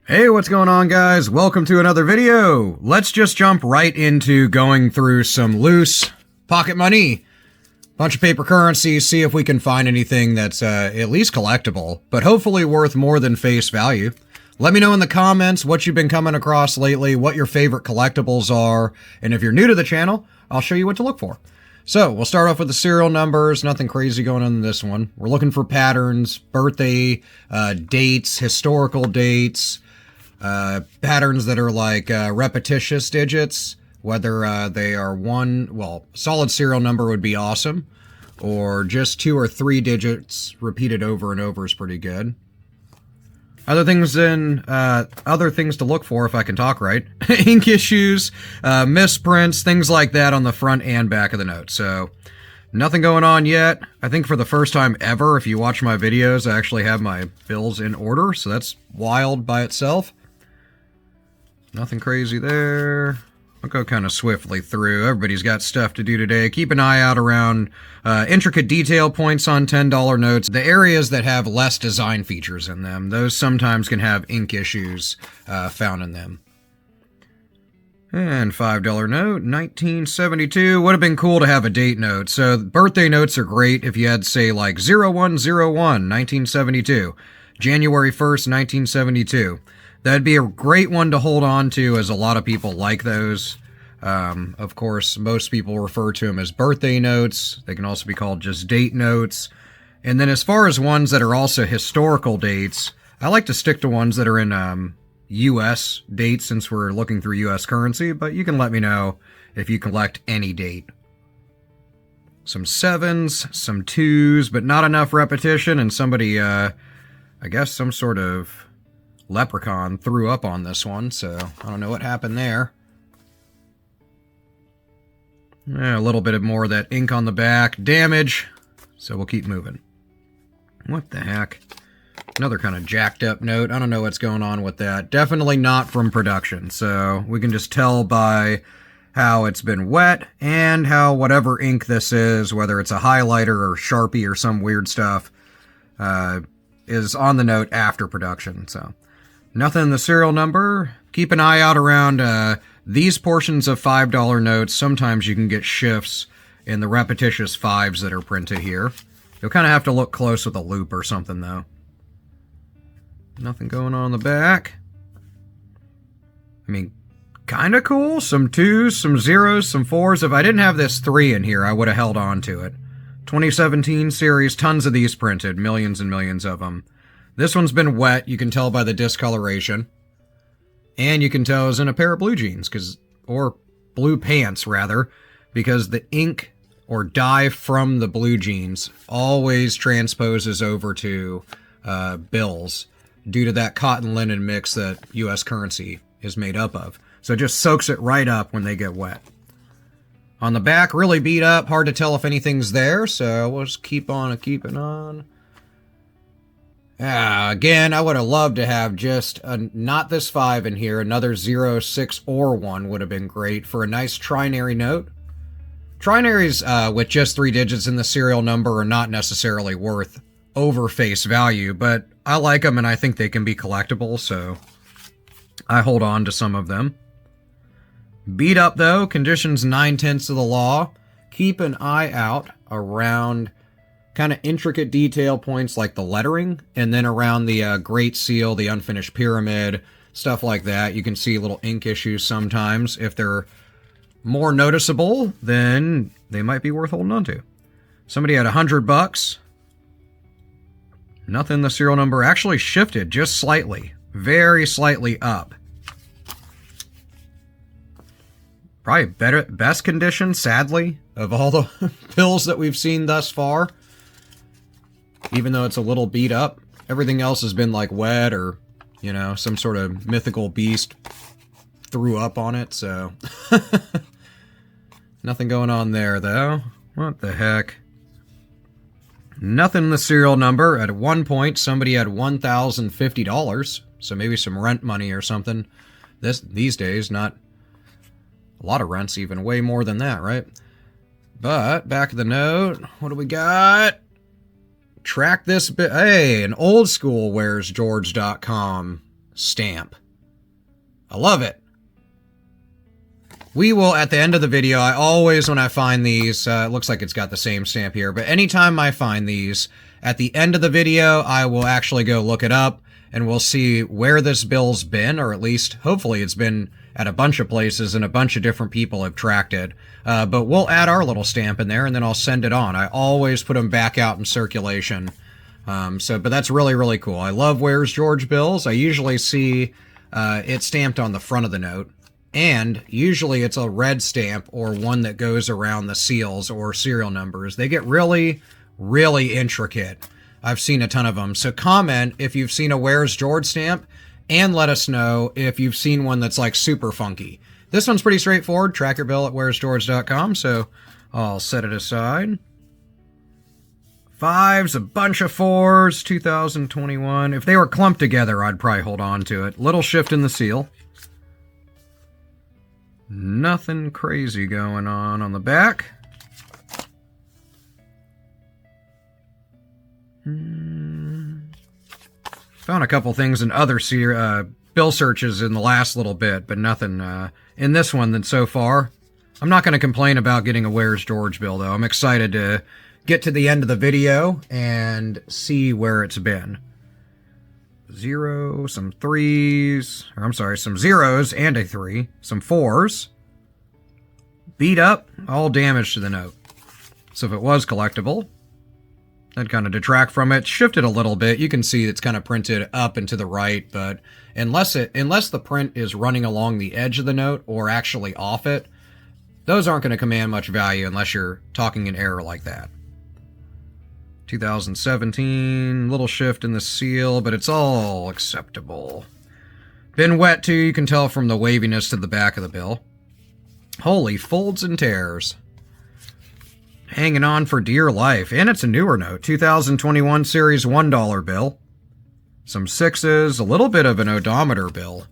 Hey, what's going on, guys? Welcome to another video. Let's just jump right into going through some loose pocket money, bunch of paper currencies, see if we can find anything that's at least collectible, but hopefully worth more than face value. Let me know in the comments what you've been coming across lately, what your favorite collectibles are, and if you're new to the channel, I'll show you what to look for. So, we'll start off with the serial numbers. Nothing crazy going on in this one. We're looking for patterns, birthday, dates, historical dates, patterns that are like repetitious digits, whether they are solid serial number would be awesome, or just 2 or 3 digits repeated over and over is pretty good. Other things to look for, if I can talk right, ink issues, misprints, things like that on the front and back of the note. So nothing going on yet. I think for the first time ever, if you watch my videos, I actually have my bills in order, so that's wild by itself. Nothing crazy there. I'll go kind of swiftly through. Everybody's got stuff to do today. Keep an eye out around intricate detail points on $10 notes. The areas that have less design features in them, those sometimes can have ink issues found in them. And $5 note, 1972. Would have been cool to have a date note. So birthday notes are great if you had, say, like 0101, 1972. January 1st, 1972. That'd be a great one to hold on to, as a lot of people like those. Of course, most people refer to them as birthday notes. They can also be called just date notes. And then as far as ones that are also historical dates, I like to stick to ones that are in U.S. dates, since we're looking through U.S. currency, but you can let me know if you collect any date. Some 7s, some 2s, but not enough repetition, and somebody, I guess some sort of leprechaun threw up on this one, so I don't know what happened there. A little bit more of that ink on the back. Damage. So we'll keep moving. What the heck? Another kind of jacked up note. I don't know what's going on with that. Definitely not from production, so we can just tell by how it's been wet and how whatever ink this is, whether it's a highlighter or Sharpie or some weird stuff, is on the note after production, so nothing in the serial number. Keep an eye out around these portions of $5 notes. Sometimes you can get shifts in the repetitious 5s that are printed here. You'll kind of have to look close with a loop or something, though. Nothing going on in the back. I mean, kind of cool. Some 2s, some 0s, some 4s. If I didn't have this 3 in here, I would have held on to it. 2017 series, tons of these printed. Millions and millions of them. This one's been wet, you can tell by the discoloration. And you can tell it's in a pair of blue jeans, or blue pants, rather, because the ink or dye from the blue jeans always transposes over to bills due to that cotton linen mix that U.S. currency is made up of. So it just soaks it right up when they get wet. On the back, really beat up, hard to tell if anything's there, so we'll just keep on keeping on. Again, I would have loved to have just not this 5 in here. Another 0, 6, or 1 would have been great for a nice trinary note. Trinaries with just 3 digits in the serial number are not necessarily worth over face value, but I like them and I think they can be collectible, so I hold on to some of them. Beat up, though. Conditions 9/10 of the law. Keep an eye out around kind of intricate detail points like the lettering, and then around the Great Seal, the unfinished pyramid, stuff like that. You can see little ink issues sometimes. If they're more noticeable, then they might be worth holding on to. Somebody had $100. Nothing. The serial number actually shifted just slightly, very slightly up. Probably best condition, sadly, of all the bills that we've seen thus far. Even though it's a little beat up, everything else has been like wet, or, you know, some sort of mythical beast threw up on it, so. Nothing going on there, though. What the heck? Nothing in the serial number. At one point, somebody had $1,050, so maybe some rent money or something. These days, not a lot of rents, even way more than that, right? But back of the note, what do we got? Track this bit. Hey, an old school where's George.com stamp. I love it. We will, at the end of the video, I always, when I find these, it looks like it's got the same stamp here, but anytime I find these, at the end of the video, I will actually go look it up, and we'll see where this bill's been, or at least, hopefully, it's been at a bunch of places, and a bunch of different people have tracked it. But we'll add our little stamp in there, and then I'll send it on. I always put them back out in circulation. But that's really, really cool. I love Where's George bills. I usually see it stamped on the front of the note. And usually it's a red stamp or one that goes around the seals or serial numbers. They get really, really intricate. I've seen a ton of them. So comment if you've seen a Where's George stamp and let us know if you've seen one that's like super funky. This one's pretty straightforward. Track your bill at where'sgeorge.com. So I'll set it aside. 5s, a bunch of 4s, 2021. If they were clumped together, I'd probably hold on to it. Little shift in the seal. Nothing crazy going on the back. Found a couple things in other bill searches in the last little bit, but nothing in this one that so far. I'm not going to complain about getting a Where's George bill, though. I'm excited to get to the end of the video and see where it's been. 0, some 3s, or I'm sorry, some 0s and a 3, some 4s, beat up, all damage to the note. So if it was collectible, that'd kind of detract from it. Shifted a little bit. You can see it's kind of printed up and to the right, but unless the print is running along the edge of the note or actually off it, those aren't going to command much value unless you're talking in error like that. 2017, little shift in the seal, but it's all acceptable. Been wet too, you can tell from the waviness to the back of the bill. Holy folds and tears. Hanging on for dear life, and it's a newer note. 2021 series $1 bill. Some 6s, a little bit of an odometer bill.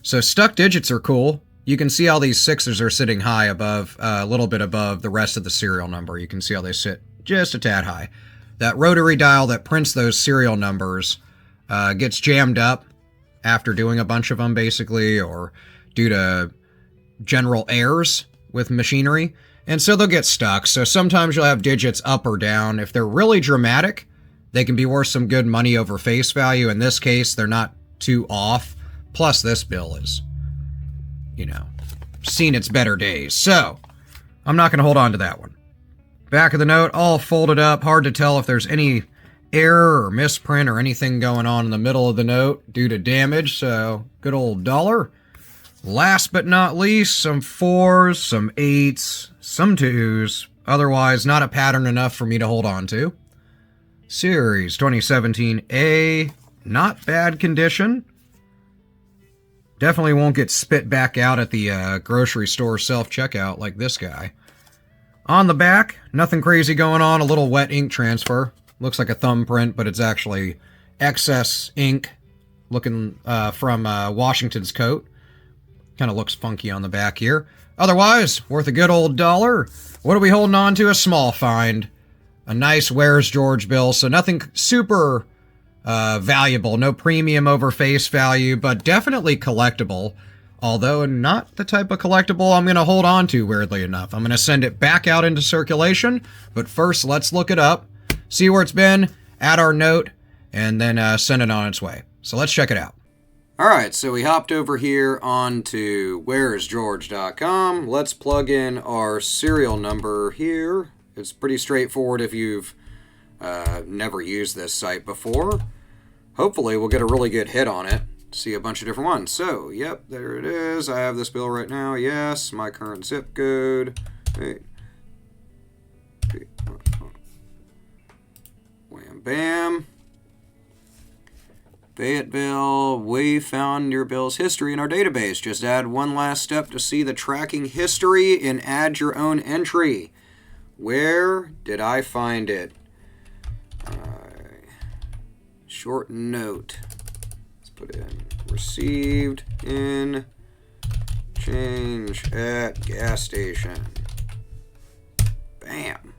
So stuck digits are cool. You can see how these 6s are sitting high above, a little bit above the rest of the serial number. You can see how they sit just a tad high. That rotary dial that prints those serial numbers gets jammed up after doing a bunch of them, basically, or due to general errors with machinery, and so they'll get stuck. So sometimes you'll have digits up or down. If they're really dramatic, they can be worth some good money over face value. In this case, they're not too off. Plus, this bill is, seen its better days. So I'm not going to hold on to that one. Back of the note, all folded up. Hard to tell if there's any error or misprint or anything going on in the middle of the note due to damage. So good old dollar. Last but not least, some 4s, some 8s, some 2s. Otherwise, not a pattern enough for me to hold on to. Series 2017A, not bad condition. Definitely won't get spit back out at the grocery store self-checkout like this guy. On the back, nothing crazy going on. A little wet ink transfer. Looks like a thumbprint, but it's actually excess ink looking from Washington's coat. Kind of looks funky on the back here. Otherwise, worth a good old dollar. What are we holding on to? A small find. A nice Where's George bill. So nothing super valuable. No premium over face value, but definitely collectible. Although not the type of collectible I'm going to hold on to, weirdly enough. I'm going to send it back out into circulation. But first, let's look it up. See where it's been. Add our note. And then send it on its way. So let's check it out. Alright, so we hopped over here onto where'sgeorge.com. Let's plug in our serial number here. It's pretty straightforward if you've never used this site before. Hopefully we'll get a really good hit on it. See a bunch of different ones. So, yep, there it is. I have this bill right now. Yes, my current zip code. Hey. Wham, bam. Fayetteville, we found your bill's history in our database. Just add one last step to see the tracking history and add your own entry. Where did I find it? Short note. Let's put in received in change at gas station. Bam.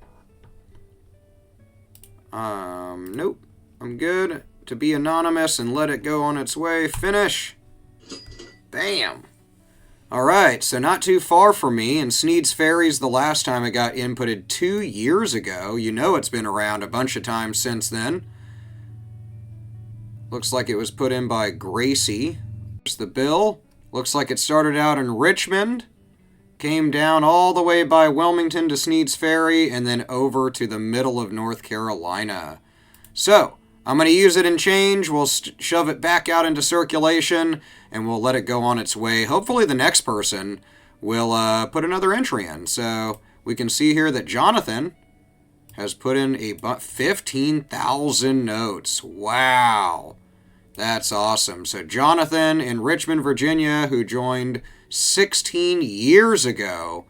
Nope. I'm good. to be anonymous and let it go on its way. Finish. Bam. Alright, so not too far from me, and Sneed's Ferry's the last time it got inputted 2 years ago. You know it's been around a bunch of times since then. Looks like it was put in by Gracie. There's the bill. Looks like it started out in Richmond, came down all the way by Wilmington to Sneed's Ferry, and then over to the middle of North Carolina. So, I'm going to use it in change. We'll shove it back out into circulation, and we'll let it go on its way. Hopefully the next person will put another entry in. So we can see here that Jonathan has put in a 15,000 notes. Wow. That's awesome. So Jonathan in Richmond, Virginia, who joined 16 years ago,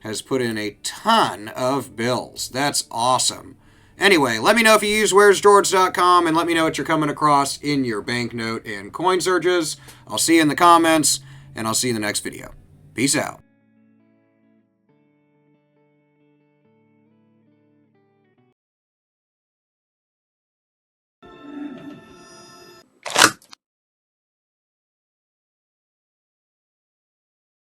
has put in a ton of bills. That's awesome. Anyway, let me know if you use where'sgeorge.com, and let me know what you're coming across in your banknote and coin searches. I'll see you in the comments, and I'll see you in the next video. Peace out.